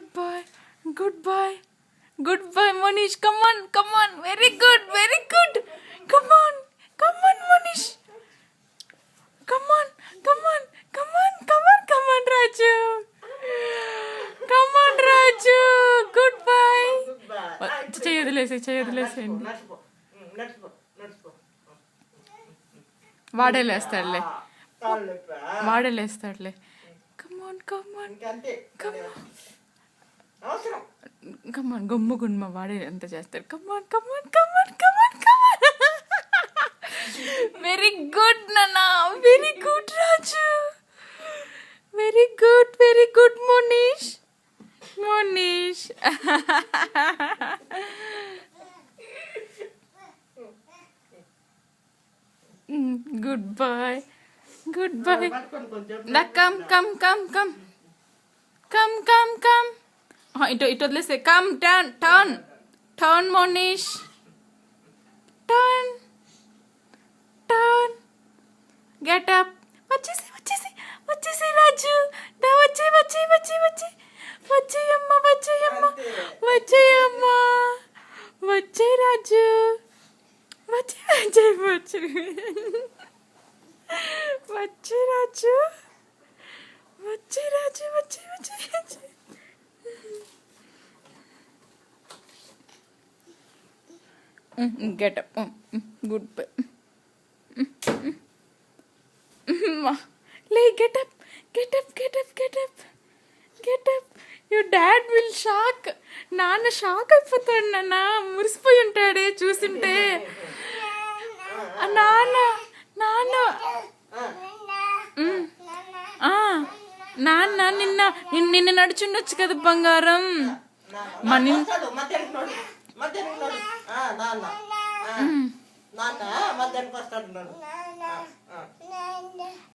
Good boy. Good boy. Good boy, Monish. Come on, come on. Very good, very good. Come on, Monish. Come on, come on, come on, come on, come on, Raju. Come on, Raju. Good boy. చెయ్యి వదిలేసేయండి. వాడేలేస్తాడులే. కమాన్ గమ్ము గుమ్మ వాడే ఎంత చేస్తాడు. Come on very good నాన్న, very good Raju, very good Monish. Good boy. Come ఇటు వదిలేస్తే. Come turn Monish, turn get up. వచ్చేసి రాజు. వచ్చేయమ్మా వచ్చే రాజు. వచ్చే Raju. Get up. Good boy. Get up. Your dad will shock. నాన్న షాక్ అయిపోతాడు. నాన్న మురిసిపోయి ఉంటాడే చూసింటే. నాన్న నిన్న నడుచుండొచ్చు కదా బంగారం.